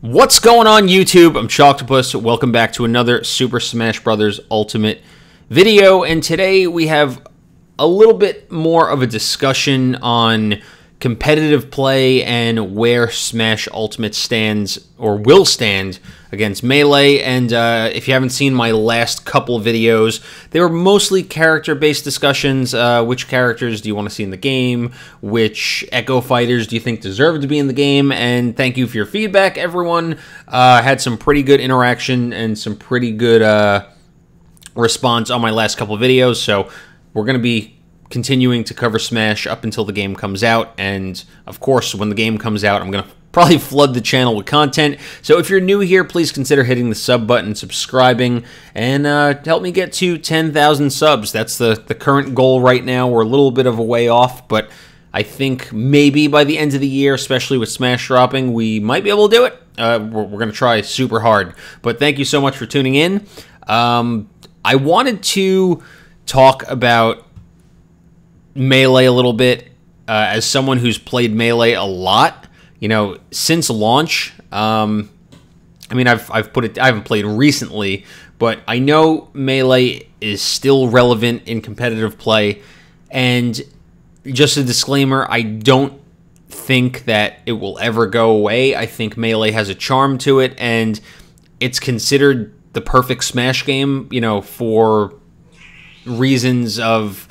What's going on YouTube? I'm Chalktopus. Welcome back to another Super Smash Bros. Ultimate video, and today we have a little bit more of a discussion on competitive play and where Smash Ultimate stands or will stand against Melee. And if you haven't seen my last couple videos, they were mostly character-based discussions. Which characters do you want to see in the game? Which Echo Fighters do you think deserve to be in the game? And thank you for your feedback, everyone. Had some pretty good interaction and some pretty good response on my last couple videos, so we're going to be continuing to cover Smash up until the game comes out, and of course when the game comes out I'm going to probably flood the channel with content. So if you're new here, please consider hitting the sub button, subscribing, and help me get to 10,000 subs. That's the current goal right now. We're a little bit of a way off, but I think maybe by the end of the year, especially with Smash dropping, we might be able to do it. We're going to try super hard, but thank you so much for tuning in. I wanted to talk about Melee a little bit as someone who's played Melee a lot, you know, since launch. I mean, I haven't played recently, but I know Melee is still relevant in competitive play. And just a disclaimer, I don't think that it will ever go away. I think Melee has a charm to it, and it's considered the perfect Smash game, you know, for reasons of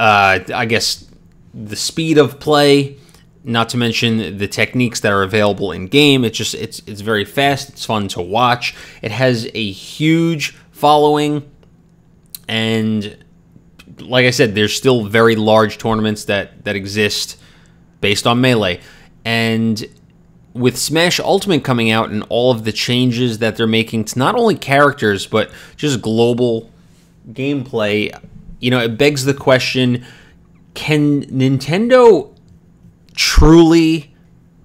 I guess the speed of play, not to mention the techniques that are available in game. It's very fast, it's fun to watch. It has a huge following, and like I said, there's still very large tournaments that exist based on Melee. And with Smash Ultimate coming out and all of the changes that they're making to not only characters but just global gameplay, you know, it begs the question, can Nintendo truly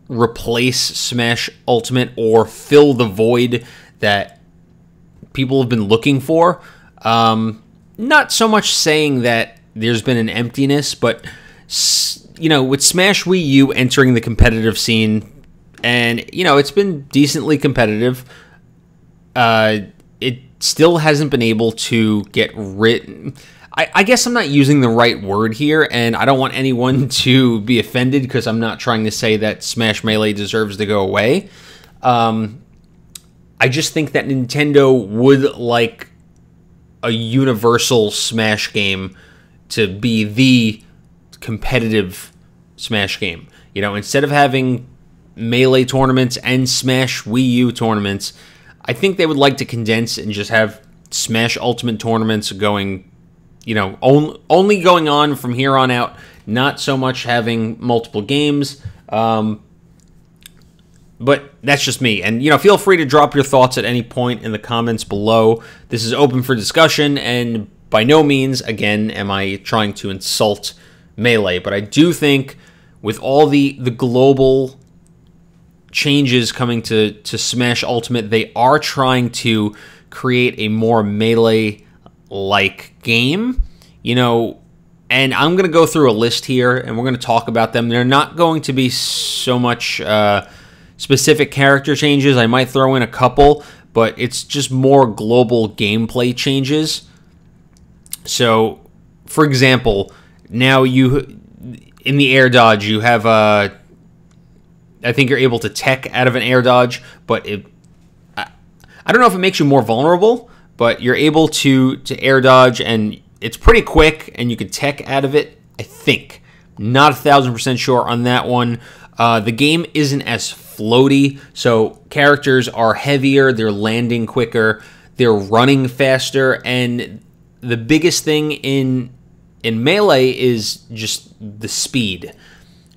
replace Smash Ultimate or fill the void that people have been looking for? Not so much saying that there's been an emptiness, but, you know, with Smash Wii U entering the competitive scene, and, you know, it's been decently competitive, it still hasn't been able to get rid... I guess I'm not using the right word here, and I don't want anyone to be offended because I'm not trying to say that Smash Melee deserves to go away. I just think that Nintendo would like a universal Smash game to be the competitive Smash game. You know, instead of having Melee tournaments and Smash Wii U tournaments, I think they would like to condense and just have Smash Ultimate tournaments going, you know, only going on from here on out, not so much having multiple games. But that's just me. And, you know, feel free to drop your thoughts at any point in the comments below. This is open for discussion, and by no means, again, am I trying to insult Melee. But I do think with all the global changes coming to Smash Ultimate, they are trying to create a more Melee-like game, you know, and I'm going to go through a list here, and we're going to talk about them. They're not going to be so much specific character changes. I might throw in a couple, but it's just more global gameplay changes. So, for example, now in the air dodge, you have I think you're able to tech out of an air dodge, but I don't know if it makes you more vulnerable, but you're able to air dodge, and it's pretty quick, and you can tech out of it, I think. Not 1,000% sure on that one. The game isn't as floaty, so characters are heavier, they're landing quicker, they're running faster, and the biggest thing in Melee is just the speed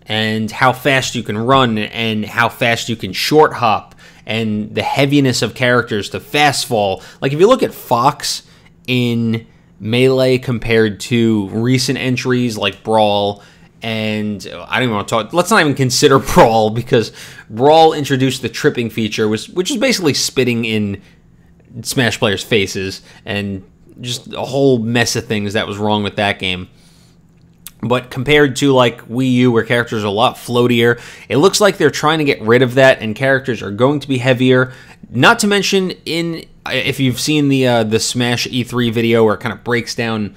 and how fast you can run and how fast you can short hop, and the heaviness of characters to fast fall. Like, if you look at Fox in Melee compared to recent entries like Brawl, and I don't even want to talk, let's not even consider Brawl, because Brawl introduced the tripping feature, which is basically spitting in Smash players' faces, and just a whole mess of things that was wrong with that game. But compared to like Wii U, where characters are a lot floatier, it looks like they're trying to get rid of that, and characters are going to be heavier. Not to mention, if you've seen the Smash E3 video where it kind of breaks down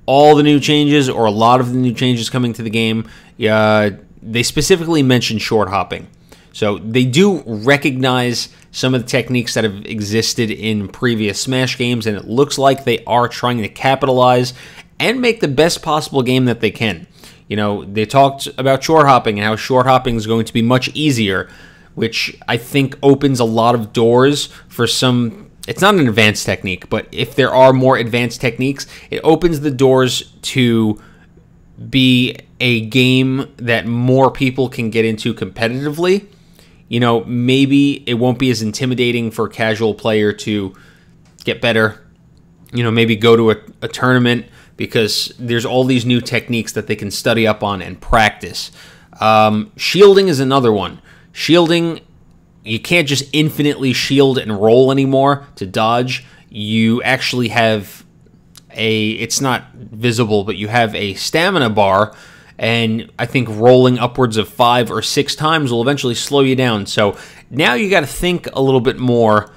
all the new changes, or a lot of the new changes coming to the game, they specifically mention short hopping. So they do recognize some of the techniques that have existed in previous Smash games, and it looks like they are trying to capitalize and make the best possible game that they can. You know, they talked about short hopping and how short hopping is going to be much easier, which I think opens a lot of doors for some. It's not an advanced technique, but if there are more advanced techniques, it opens the doors to be a game that more people can get into competitively. You know, maybe it won't be as intimidating for a casual player to get better. You know, maybe go to a tournament, because there's all these new techniques that they can study up on and practice. Shielding is another one. Shielding, you can't just infinitely shield and roll anymore to dodge. You actually have it's not visible, but you have a stamina bar, and I think rolling upwards of 5 or 6 times will eventually slow you down. So now you got to think a little bit more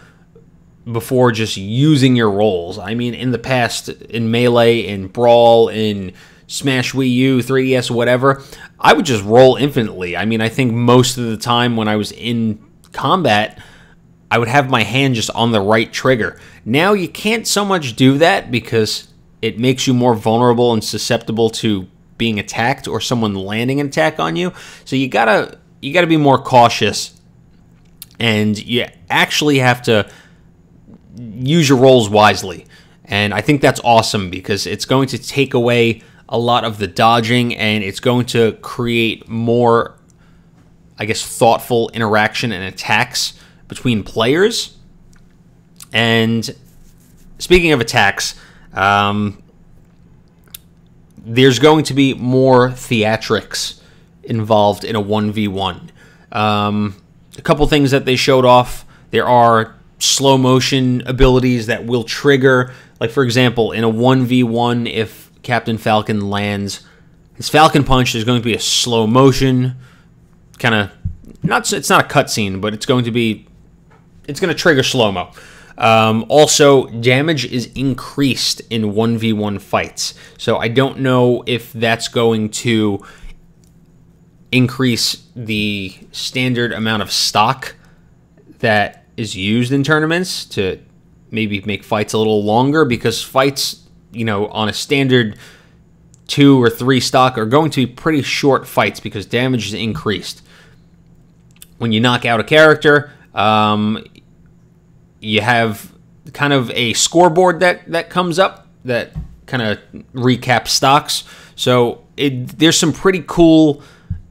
before just using your rolls. I mean, in the past, in Melee, in Brawl, in Smash Wii U, 3DS, whatever, I would just roll infinitely. I mean, I think most of the time when I was in combat, I would have my hand just on the right trigger. Now you can't so much do that, because it makes you more vulnerable and susceptible to being attacked or someone landing an attack on you. So you gotta be more cautious, and you actually have to use your rolls wisely. And I think that's awesome, because it's going to take away a lot of the dodging, and it's going to create more, I guess, thoughtful interaction and attacks between players. And speaking of attacks, there's going to be more theatrics involved in a 1v1. A couple things that they showed off. There are slow motion abilities that will trigger, like for example, in a 1v1, if Captain Falcon lands his Falcon Punch, there's going to be a slow motion, kind of, it's not a cutscene, but it's going to trigger slow-mo. Also, damage is increased in 1v1 fights, so I don't know if that's going to increase the standard amount of stock that is used in tournaments to maybe make fights a little longer, because fights, you know, on a standard 2 or 3 stock are going to be pretty short fights, because damage is increased. When you knock out a character, you have kind of a scoreboard that comes up that kind of recaps stocks. So there's some pretty cool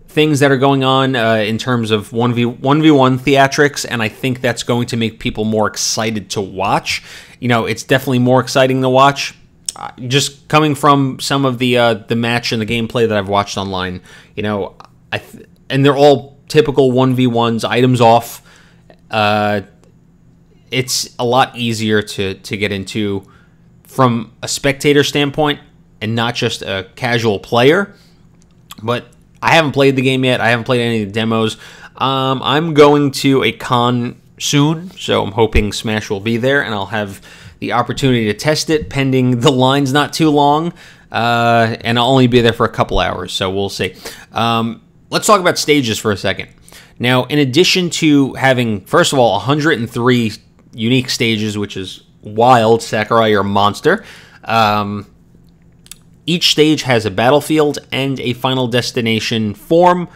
things that are going on in terms of 1v1 theatrics, and I think that's going to make people more excited to watch. You know, it's definitely more exciting to watch. Just coming from some of the match and the gameplay that I've watched online, you know, and they're all typical 1v1s, items off. It's a lot easier to get into from a spectator standpoint and not just a casual player. But I haven't played the game yet. I haven't played any of the demos. I'm going to a con soon, so I'm hoping Smash will be there, and I'll have the opportunity to test it, pending the line's not too long, and I'll only be there for a couple hours, so we'll see. Let's talk about stages for a second. Now, in addition to having, first of all, 103 unique stages, which is wild, Sakurai, you're a monster, each stage has a battlefield and a final destination form,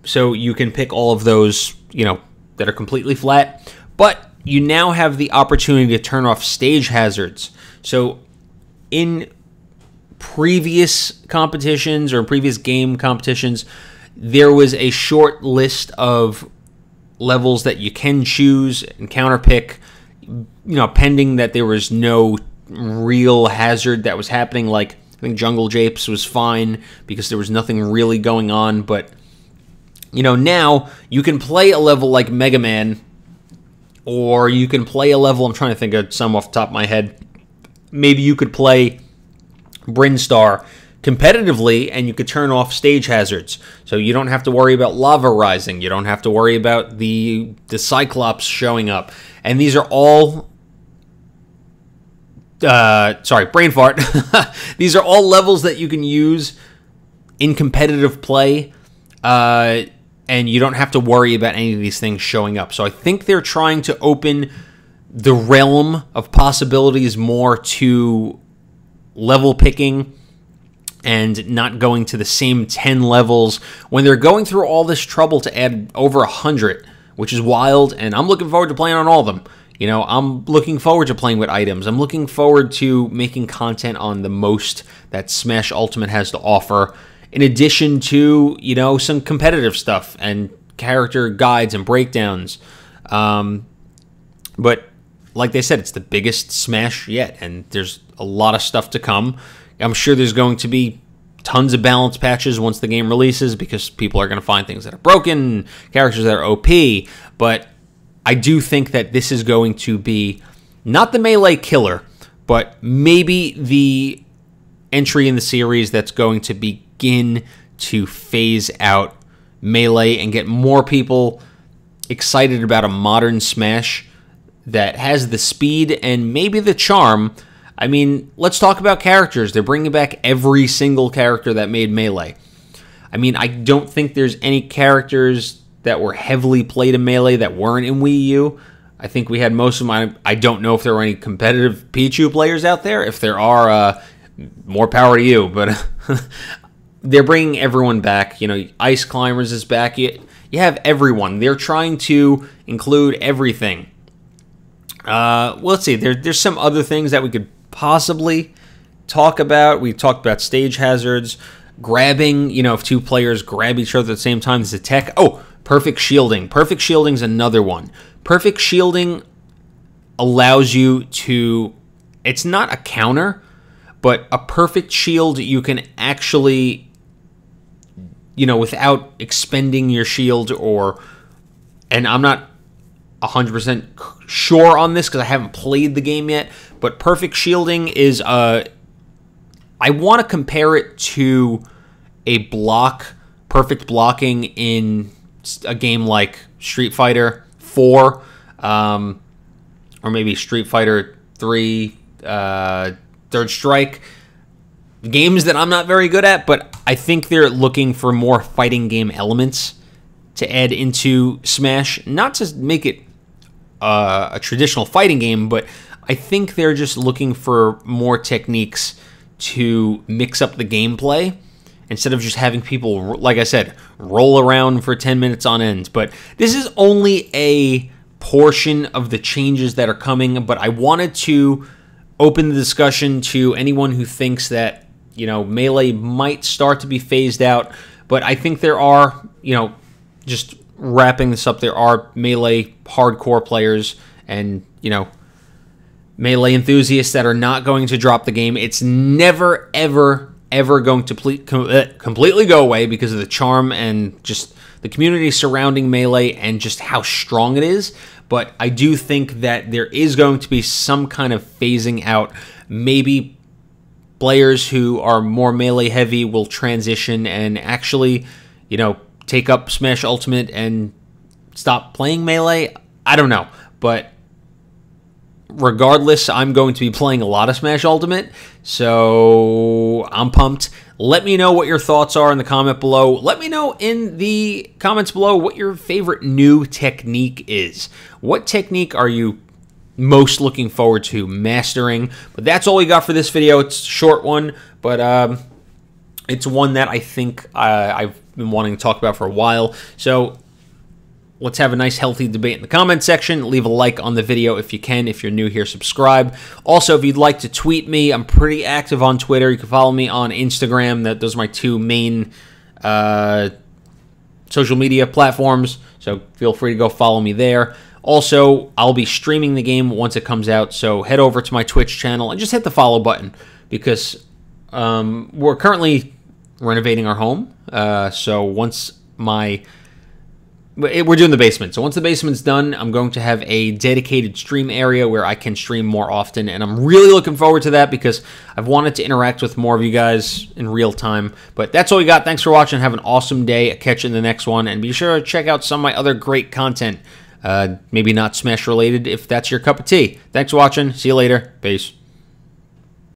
so you can pick all of those, you know, that are completely flat. But you now have the opportunity to turn off stage hazards. So in previous competitions or previous game competitions, there was a short list of levels that you can choose and counterpick, you know, pending that there was no real hazard that was happening. Like, I think Jungle Japes was fine because there was nothing really going on. But, you know, now you can play a level like Mega Man, or you can play a level, I'm trying to think of some off the top of my head. Maybe you could play Brinstar competitively, and you could turn off stage hazards. So you don't have to worry about lava rising. You don't have to worry about the Cyclops showing up. And these are all... sorry, brain fart. These are all levels that you can use in competitive play, and you don't have to worry about any of these things showing up. So I think they're trying to open the realm of possibilities more to level picking and not going to the same 10 levels when they're going through all this trouble to add over 100, which is wild, and I'm looking forward to playing on all of them. You know, I'm looking forward to playing with items. I'm looking forward to making content on the most that Smash Ultimate has to offer, in addition to, you know, some competitive stuff and character guides and breakdowns. But like they said, it's the biggest Smash yet, and there's a lot of stuff to come. I'm sure there's going to be tons of balance patches once the game releases because people are going to find things that are broken, characters that are OP, but I do think that this is going to be not the Melee killer, but maybe the entry in the series that's going to begin to phase out Melee and get more people excited about a modern Smash that has the speed and maybe the charm. I mean, let's talk about characters. They're bringing back every single character that made Melee. I mean, I don't think there's any characters that were heavily played in Melee that weren't in Wii U. I think we had most of them. I don't know if there were any competitive Pichu players out there. If there are, more power to you. But they're bringing everyone back. You know, Ice Climbers is back. You have everyone. They're trying to include everything. Well, let's see. There's some other things that we could possibly talk about. We talked about stage hazards, grabbing, you know, if two players grab each other at the same time, there's a tech. Oh, perfect shielding. Perfect shielding's another one. Perfect shielding allows you to, it's not a counter, but a perfect shield you can actually, you know, without expending your shield and I'm not 100% sure on this because I haven't played the game yet, but perfect shielding is I want to compare it to a perfect blocking in a game like Street Fighter 4, or maybe Street Fighter 3, Third Strike. Games that I'm not very good at, but I think they're looking for more fighting game elements to add into Smash. Not to make it a traditional fighting game, but I think they're just looking for more techniques to mix up the gameplay instead of just having people, like I said, roll around for 10 minutes on end. But this is only a portion of the changes that are coming, but I wanted to open the discussion to anyone who thinks that, you know, Melee might start to be phased out, but I think there are, you know, just wrapping this up, there are Melee hardcore players and, you know, Melee enthusiasts that are not going to drop the game. It's never, ever, ever going to completely go away because of the charm and just the community surrounding Melee and just how strong it is. But I do think that there is going to be some kind of phasing out. Maybe players who are more Melee heavy will transition and actually, you know, take up Smash Ultimate and stop playing Melee. I don't know, but regardless, I'm going to be playing a lot of Smash Ultimate, so I'm pumped. Let me know what your thoughts are in the comment below. Let me know in the comments below what your favorite new technique is. What technique are you most looking forward to mastering? But that's all we got for this video. It's a short one, but it's one that I think I've been wanting to talk about for a while. So let's have a nice, healthy debate in the comment section. Leave a like on the video if you can. If you're new here, subscribe. Also, if you'd like to tweet me, I'm pretty active on Twitter. You can follow me on Instagram. Those are my two main social media platforms, so feel free to go follow me there. Also, I'll be streaming the game once it comes out, so head over to my Twitch channel and just hit the follow button because we're currently renovating our home. So once my we're doing the basement. So once the basement's done, I'm going to have a dedicated stream area where I can stream more often, and I'm really looking forward to that because I've wanted to interact with more of you guys in real time. But that's all we got. Thanks for watching. Have an awesome day. I'll catch you in the next one, and be sure to check out some of my other great content. Maybe not Smash related if that's your cup of tea. Thanks for watching. See you later. Peace.